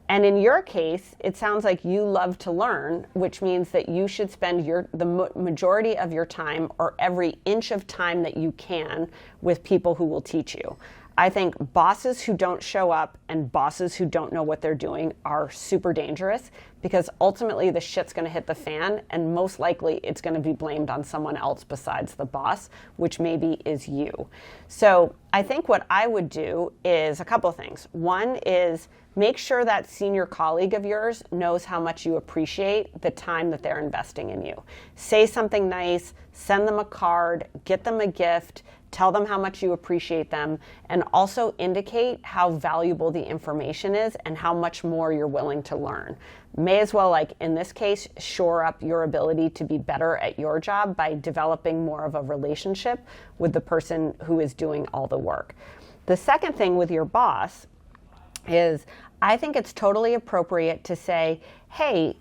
And in your case, it sounds like you love to learn, which means that you should spend the majority of your time, or every inch of time that you can, with people who will teach you. I think bosses who don't show up and bosses who don't know what they're doing are super dangerous, because ultimately the shit's going to hit the fan, and most likely it's going to be blamed on someone else besides the boss, which maybe is you. So I think what I would do is a couple of things. One is make sure that senior colleague of yours knows how much you appreciate the time that they're investing in you. Say something nice, send them a card, get them a gift, tell them how much you appreciate them, and also indicate how valuable the information is and how much more you're willing to learn. May as well, like in this case, shore up your ability to be better at your job by developing more of a relationship with the person who is doing all the work. The second thing with your boss is I think it's totally appropriate to say, hey,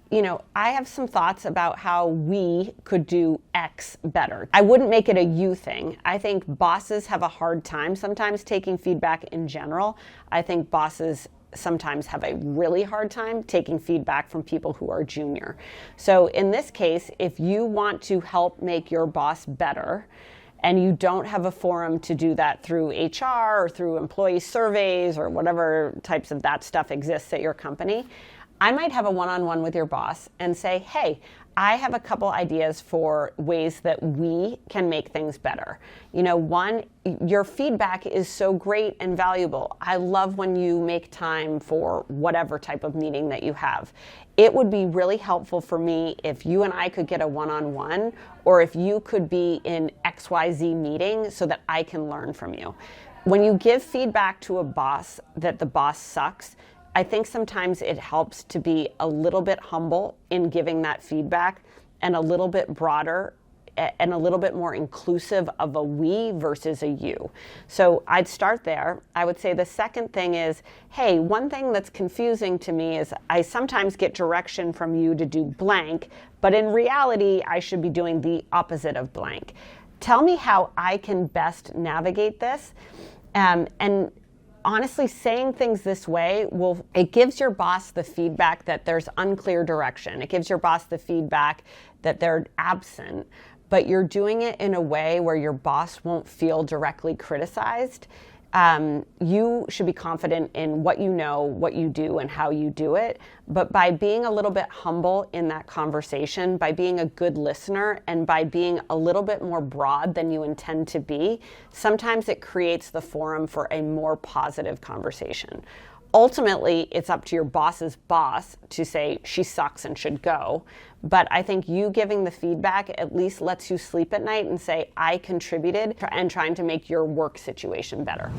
I have some thoughts about how we could do X better. I wouldn't make it a you thing. I think bosses have a hard time sometimes taking feedback in general. I think bosses sometimes have a really hard time taking feedback from people who are junior. So in this case, if you want to help make your boss better, and you don't have a forum to do that through HR or through employee surveys or whatever types of that stuff exists at your company, I might have a one-on-one with your boss and say, hey, I have a couple ideas for ways that we can make things better. One, your feedback is so great and valuable. I love when you make time for whatever type of meeting that you have. It would be really helpful for me if you and I could get a one-on-one, or if you could be in XYZ meeting so that I can learn from you. When you give feedback to a boss that the boss sucks, I think sometimes it helps to be a little bit humble in giving that feedback, and a little bit broader and a little bit more inclusive of a we versus a you. So I'd start there. I would say the second thing is, hey, one thing that's confusing to me is I sometimes get direction from you to do blank, but in reality, I should be doing the opposite of blank. Tell me how I can best navigate this. And honestly, saying things this way it gives your boss the feedback that there's unclear direction. It gives your boss the feedback that they're absent, but you're doing it in a way where your boss won't feel directly criticized. You should be confident in what you know, what you do, and how you do it. But by being a little bit humble in that conversation, by being a good listener, and by being a little bit more broad than you intend to be, sometimes it creates the forum for a more positive conversation. Ultimately, it's up to your boss's boss to say she sucks and should go. But I think you giving the feedback at least lets you sleep at night and say, I contributed, and trying to make your work situation better.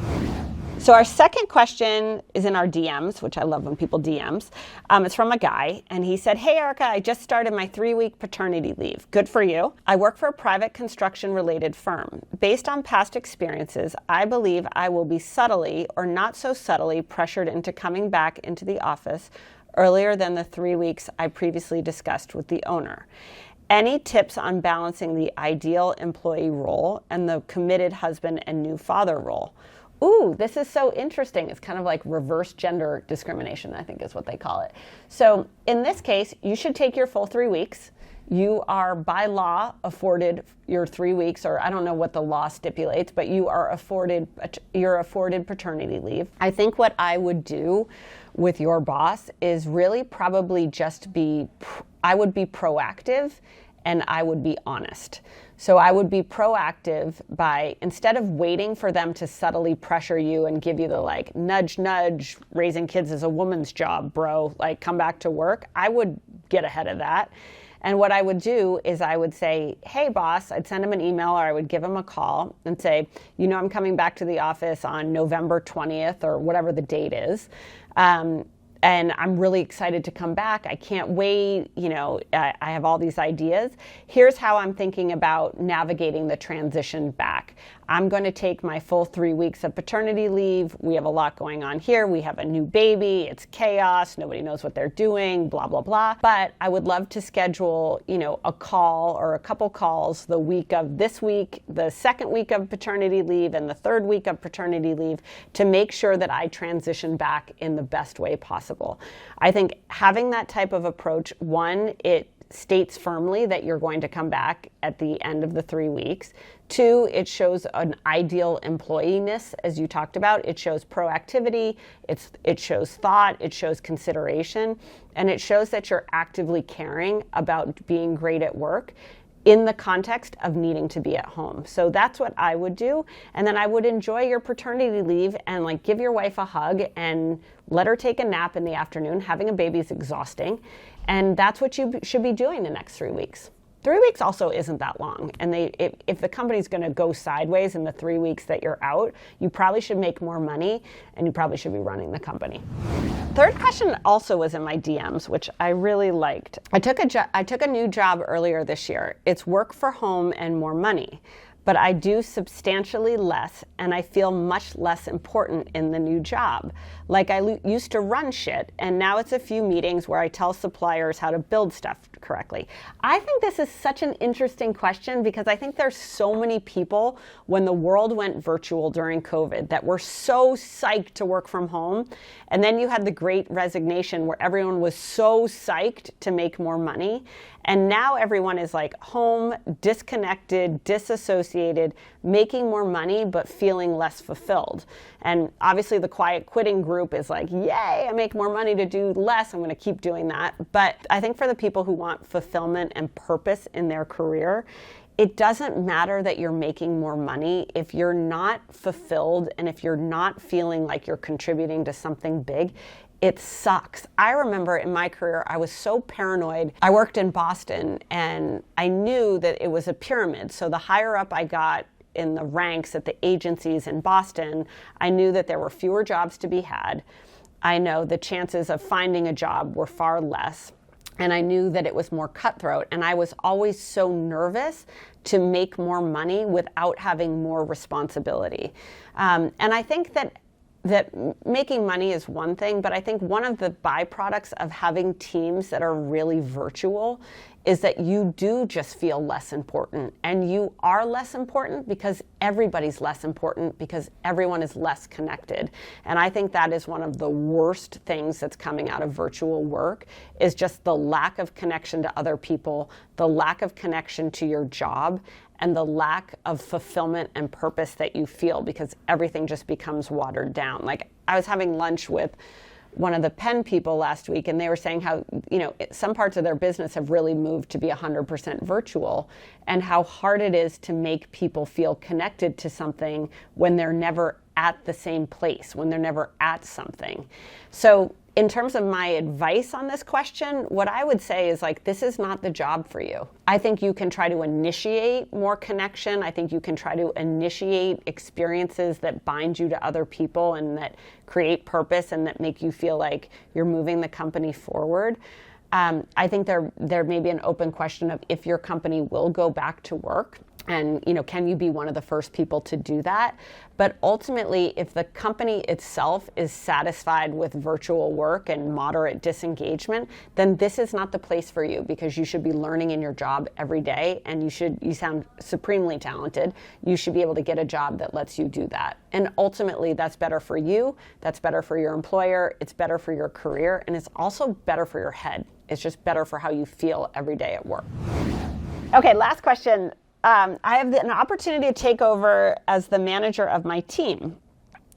So our second question is in our DMs, which I love when people DMs. It's from a guy, and he said, hey, Erika, I just started my 3-week paternity leave. Good for you. I work for a private construction-related firm. Based on past experiences, I believe I will be subtly or not so subtly pressured into coming back into the office earlier than the 3 weeks I previously discussed with the owner. Any tips on balancing the ideal employee role and the committed husband and new father role? Ooh, this is so interesting. It's kind of like reverse gender discrimination, I think is what they call it. So in this case, you should take your full 3 weeks. You are by law afforded your 3 weeks, or I don't know what the law stipulates, but you're afforded paternity leave. I think what I would do with your boss is really probably just I would be proactive, and I would be honest. So I would be proactive by, instead of waiting for them to subtly pressure you and give you the nudge, nudge, raising kids is a woman's job, bro, come back to work, I would get ahead of that. And what I would do is I would say, hey, boss, I'd send him an email, or I would give him a call and say, I'm coming back to the office on November 20th or whatever the date is. And I'm really excited to come back. I can't wait. I have all these ideas. Here's how I'm thinking about navigating the transition back. I'm going to take my full 3 weeks of paternity leave. We have a lot going on here. We have a new baby. It's chaos. Nobody knows what they're doing, blah, blah, blah. But I would love to schedule, a call or a couple calls the week of this week, the second week of paternity leave, and the third week of paternity leave to make sure that I transition back in the best way possible. I think having that type of approach, one, it states firmly that you're going to come back at the end of the 3 weeks. 2, it shows an ideal employee-ness, as you talked about. It shows proactivity, it shows thought, it shows consideration, and it shows that you're actively caring about being great at work in the context of needing to be at home. So that's what I would do. And then I would enjoy your paternity leave and like give your wife a hug and let her take a nap in the afternoon. Having a baby is exhausting. And that's what you should be doing the next 3 weeks. 3 weeks also isn't that long. And if the company's going to go sideways in the 3 weeks that you're out, you probably should make more money and you probably should be running the company. Third question also was in my DMs, which I really liked. I took a new job earlier this year. It's work for home and more money, but I do substantially less and I feel much less important in the new job. Like I used to run shit and now it's a few meetings where I tell suppliers how to build stuff correctly. I think this is such an interesting question because I think there's so many people when the world went virtual during COVID that were so psyched to work from home. And then you had the great resignation where everyone was so psyched to make more money. And now everyone is like home, disconnected, disassociated, making more money, but feeling less fulfilled. And obviously the quiet quitting group is like, yay, I make more money to do less. I'm going to keep doing that. But I think for the people who want fulfillment and purpose in their career, it doesn't matter that you're making more money if you're not fulfilled and if you're not feeling like you're contributing to something big. It sucks. I remember in my career, I was so paranoid. I worked in Boston and I knew that it was a pyramid. So the higher up I got in the ranks at the agencies in Boston, I knew that there were fewer jobs to be had. I know the chances of finding a job were far less. And I knew that it was more cutthroat. And I was always so nervous to make more money without having more responsibility. And I think that making money is one thing, but I think one of the byproducts of having teams that are really virtual is that you do just feel less important. And you are less important because everybody's less important because everyone is less connected. And I think that is one of the worst things that's coming out of virtual work is just the lack of connection to other people, the lack of connection to your job, and the lack of fulfillment and purpose that you feel because everything just becomes watered down. Like I was having lunch with one of the Penn people last week and they were saying how, some parts of their business have really moved to be 100% virtual and how hard it is to make people feel connected to something when they're never at the same place, when they're never at something. So in terms of my advice on this question, what I would say is like, this is not the job for you. I think you can try to initiate more connection. I think you can try to initiate experiences that bind you to other people and that create purpose and that make you feel like you're moving the company forward. I think there may be an open question of if your company will go back to work. And, can you be one of the first people to do that? But ultimately, if the company itself is satisfied with virtual work and moderate disengagement, then this is not the place for you because you should be learning in your job every day and you sound supremely talented. You should be able to get a job that lets you do that. And ultimately, that's better for you. That's better for your employer. It's better for your career. And it's also better for your head. It's just better for how you feel every day at work. Okay, last question. I have an opportunity to take over as the manager of my team.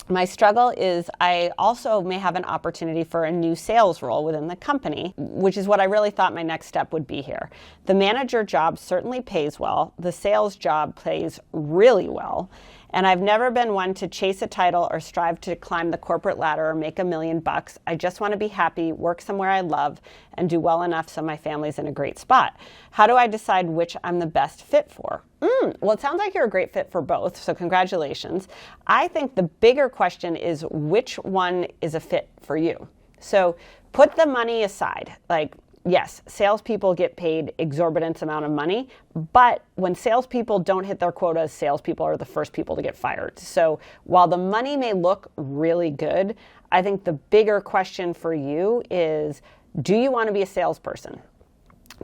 My struggle is I also may have an opportunity for a new sales role within the company, which is what I really thought my next step would be here. The manager job certainly pays well. The sales job pays really well. And I've never been one to chase a title or strive to climb the corporate ladder or make $1 million. I just want to be happy, work somewhere I love, and do well enough so my family's in a great spot. How do I decide which I'm the best fit for? Well, it sounds like you're a great fit for both, so congratulations. I think the bigger question is which one is a fit for you. So put the money aside. Like, yes, salespeople get paid exorbitant amount of money, but when salespeople don't hit their quotas, salespeople are the first people to get fired. So while the money may look really good, I think the bigger question for you is, do you want to be a salesperson?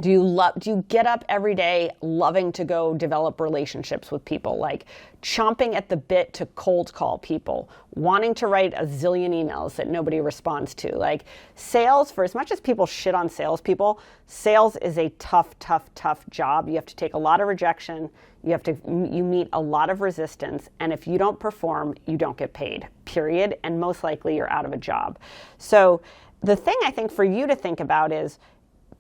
Do you get up every day loving to go develop relationships with people, like chomping at the bit to cold call people, wanting to write a zillion emails that nobody responds to? Like, sales, for as much as people shit on salespeople, sales is a tough job. You have to take a lot of rejection. You meet a lot of resistance. And if you don't perform, you don't get paid, period. And most likely you're out of a job. So the thing I think for you to think about is,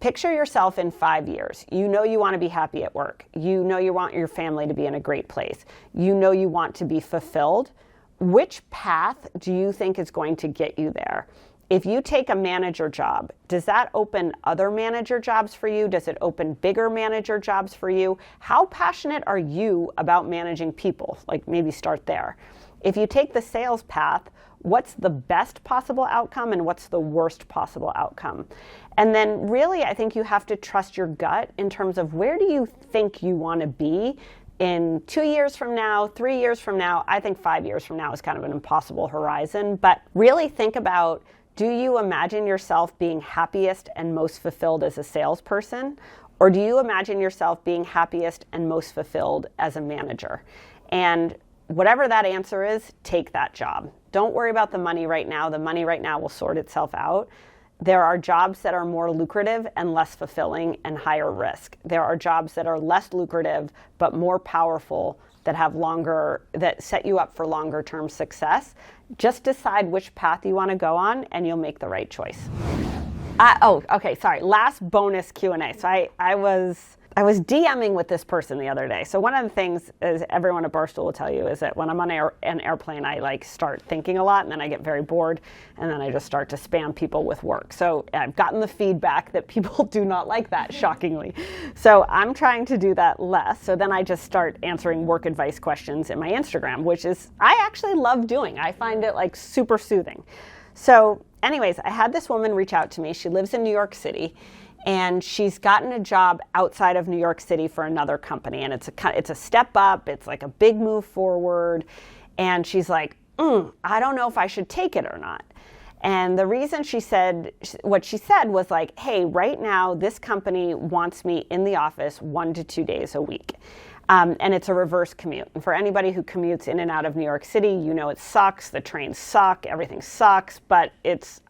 picture yourself in 5 years. You know you want to be happy at work. You know you want your family to be in a great place. You know you want to be fulfilled. Which path do you think is going to get you there? If you take a manager job, does that open other manager jobs for you? Does it open bigger manager jobs for you? How passionate are you about managing people? Like, maybe start there. If you take the sales path, what's the best possible outcome and what's the worst possible outcome? And then really, I think you have to trust your gut in terms of, where do you think you want to be in 2 years from now, 3 years from now? I think 5 years from now is kind of an impossible horizon, but really think about, do you imagine yourself being happiest and most fulfilled as a salesperson? Or do you imagine yourself being happiest and most fulfilled as a manager? And whatever that answer is, take that job. Don't worry about the money right now. The money right now will sort itself out. There are jobs that are more lucrative and less fulfilling and higher risk. There are jobs that are less lucrative but more powerful, that set you up for longer term success. Just decide which path you want to go on and you'll make the right choice. Last bonus Q&A. So I was DMing with this person the other day. So one of the things is, everyone at Barstool will tell you, is that when I'm on an airplane, I start thinking a lot, and then I get very bored, and then I just start to spam people with work. So I've gotten the feedback that people do not like that, shockingly. So I'm trying to do that less. So then I just start answering work advice questions in my Instagram, which is, I actually love doing. I find it super soothing. So anyways, I had this woman reach out to me. She lives in New York City. And she's gotten a job outside of New York City for another company. And it's a step up. It's like a big move forward. And she's like, I don't know if I should take it or not. And the reason what she said was like, hey, right now this company wants me in the office 1 to 2 days a week. And it's a reverse commute. And for anybody who commutes in and out of New York City, you know it sucks. The trains suck. Everything sucks. But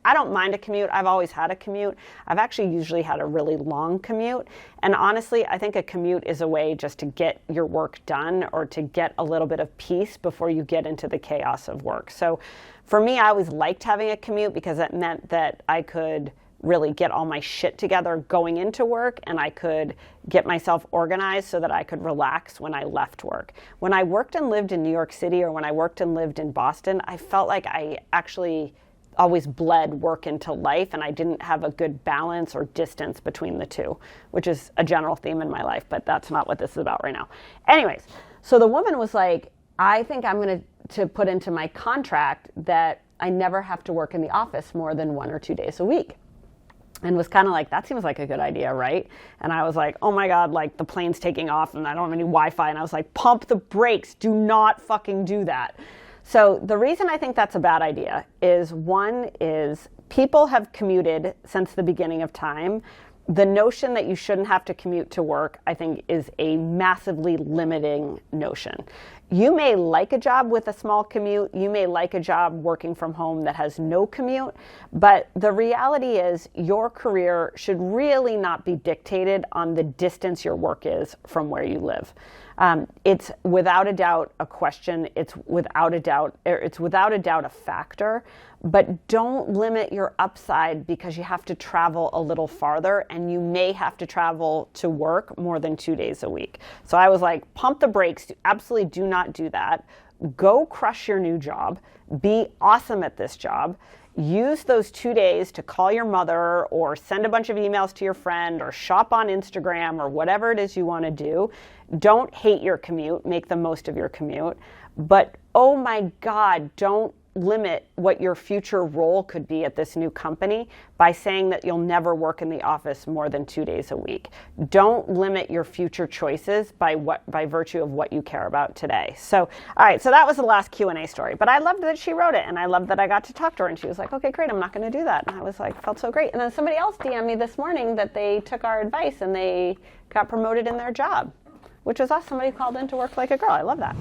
I don't mind a commute. I've always had a commute. I've actually usually had a really long commute. And honestly, I think a commute is a way just to get your work done, or to get a little bit of peace before you get into the chaos of work. So for me, I always liked having a commute, because it meant that I could really get all my shit together going into work, and I could get myself organized so that I could relax when I left work. When I worked and lived in New York City, or when I worked and lived in Boston, I felt like I actually always bled work into life, and I didn't have a good balance or distance between the two, which is a general theme in my life, but that's not what this is about right now. Anyways, so the woman was like, I think I'm going to put into my contract that I never have to work in the office more than 1 or 2 days a week. And was kind of like, that seems like a good idea, right? And I was like, oh my God, the plane's taking off and I don't have any Wi-Fi. And I was like, pump the brakes, do not fucking do that. So the reason I think that's a bad idea is, one is, people have commuted since the beginning of time. The notion that you shouldn't have to commute to work, I think, is a massively limiting notion. You may like a job with a small commute. You may like a job working from home that has no commute. But the reality is, your career should really not be dictated on the distance your work is from where you live. It's without a doubt a question. It's without a doubt a factor. But don't limit your upside because you have to travel a little farther, and you may have to travel to work more than 2 days a week. So I was like, pump the brakes. Absolutely do not do that. Go crush your new job. Be awesome at this job. Use those 2 days to call your mother, or send a bunch of emails to your friend, or shop on Instagram, or whatever it is you want to do. Don't hate your commute. Make the most of your commute. But oh my God, don't limit what your future role could be at this new company by saying that you'll never work in the office more than 2 days a week. Don't limit your future choices by virtue of what you care about today. So, all right, so that was the last Q&A story. But I loved that she wrote it, and I loved that I got to talk to her, and she was like, okay, great, I'm not going to do that. And I was like, felt so great. And then somebody else DM'd me this morning that they took our advice and they got promoted in their job, which was awesome. Somebody called in to work like a girl. I love that.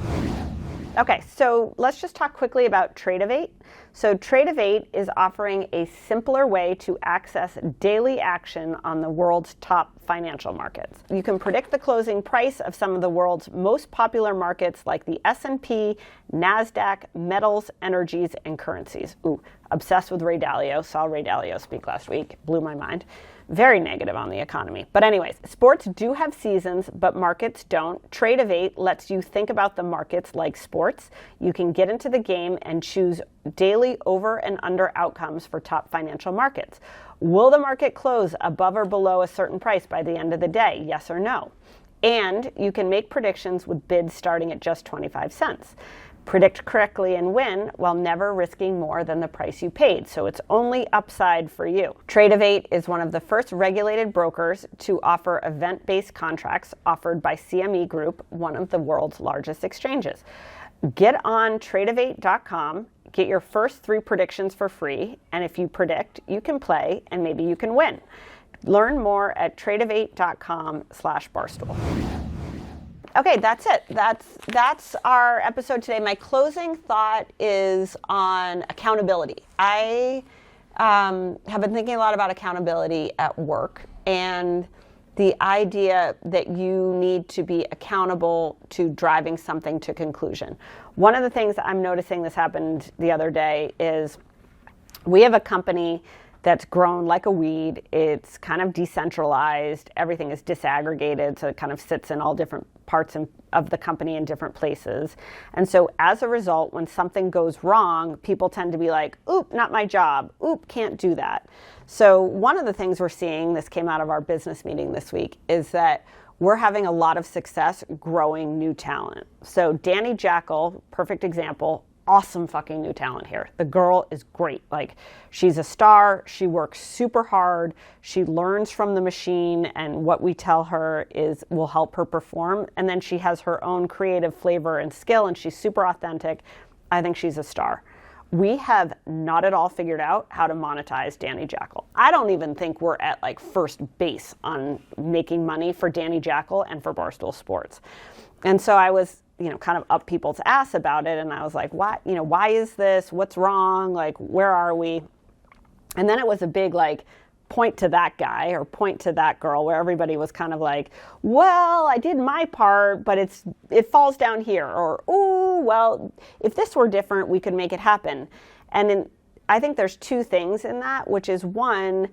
Okay, so let's just talk quickly about Tradovate. So Tradovate is offering a simpler way to access daily action on the world's top financial markets. You can predict the closing price of some of the world's most popular markets like the S&P, NASDAQ, metals, energies, and currencies. Ooh, obsessed with Ray Dalio. Saw Ray Dalio speak last week. Blew my mind. Very negative on the economy. But anyways, sports do have seasons, but markets don't. Tradovate lets you think about the markets like sports. You can get into the game and choose daily over and under outcomes for top financial markets. Will the market close above or below a certain price by the end of the day? Yes or no? And you can make predictions with bids starting at just 25 cents. Predict correctly and win while never risking more than the price you paid. So it's only upside for you. Tradovate is one of the first regulated brokers to offer event-based contracts offered by CME Group, one of the world's largest exchanges. Get on Tradovate.com, get your first 3 predictions for free, and if you predict, you can play and maybe you can win. Learn more at Tradovate.com/barstool. Okay, that's it. That's our episode today. My closing thought is on accountability. I have been thinking a lot about accountability at work and the idea that you need to be accountable to driving something to conclusion. One of the things that I'm noticing, this happened the other day, is we have a company that's grown like a weed. It's kind of decentralized. Everything is disaggregated, so it kind of sits in all different parts of the company in different places. And so as a result, when something goes wrong, people tend to be like, oop, not my job. Oop, can't do that. So one of the things we're seeing, this came out of our business meeting this week, is that we're having a lot of success growing new talent. So Danny Jackal, perfect example, awesome fucking new talent here. The girl is great. Like, she's a star. She works super hard. She learns from the machine, and what we tell her will help her perform. And then she has her own creative flavor and skill, and she's super authentic. I think she's a star. We have not at all figured out how to monetize Danny Jackal. I don't even think we're at like first base on making money for Danny Jackal and for Barstool Sports. And so I was kind of up people's ass about it. And I was like, why is this? What's wrong? Like, where are we? And then it was a big, point to that guy or point to that girl where everybody was kind of like, well, I did my part, but it falls down here. Or, ooh, well, if this were different, we could make it happen. And I think there's 2 things in that, which is, one,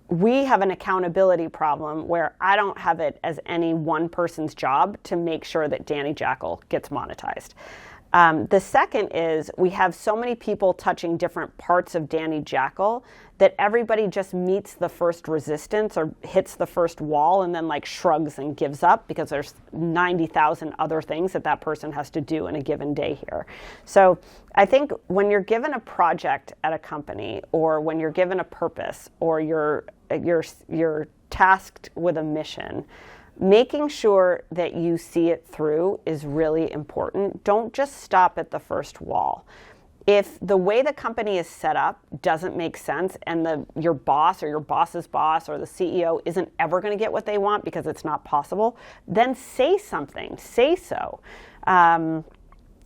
we have an accountability problem where I don't have it as any one person's job to make sure that Danny Jackal gets monetized. The second is we have so many people touching different parts of Danny Jackal that everybody just meets the first resistance or hits the first wall and then shrugs and gives up because there's 90,000 other things that person has to do in a given day here. So I think when you're given a project at a company, or when you're given a purpose, or you're tasked with a mission, making sure that you see it through is really important. Don't just stop at the first wall. If the way the company is set up doesn't make sense, and your boss or your boss's boss or the CEO isn't ever going to get what they want because it's not possible, then say something. Say so.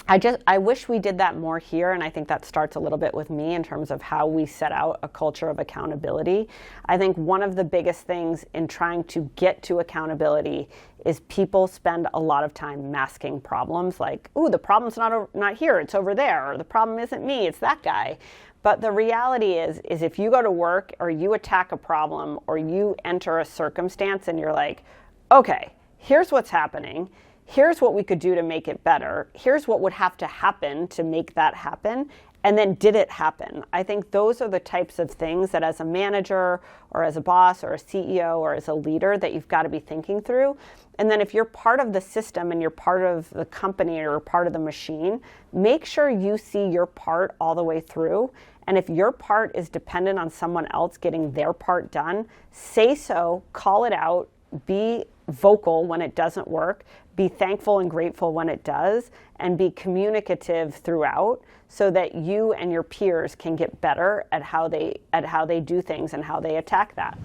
I wish we did that more here, and I think that starts a little bit with me in terms of how we set out a culture of accountability. I think one of the biggest things in trying to get to accountability is people spend a lot of time masking problems, like, ooh, the problem's not here, it's over there, or the problem isn't me, it's that guy. But the reality is if you go to work or you attack a problem or you enter a circumstance and you're like, okay, here's what's happening, here's what we could do to make it better, here's what would have to happen to make that happen, And then did it happen? I think those are the types of things that as a manager or as a boss or a CEO or as a leader that you've got to be thinking through. And then if you're part of the system and you're part of the company or part of the machine, make sure you see your part all the way through. And if your part is dependent on someone else getting their part done, say so, call it out, be vocal when it doesn't work, be thankful and grateful when it does, and be communicative throughout so that you and your peers can get better at how they do things and how they attack that.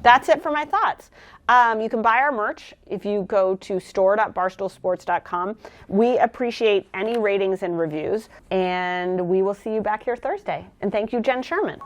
That's it for my thoughts. You can buy our merch if you go to store.barstoolsports.com. We appreciate any ratings and reviews, and we will see you back here Thursday. And thank you, Jenn Sherman.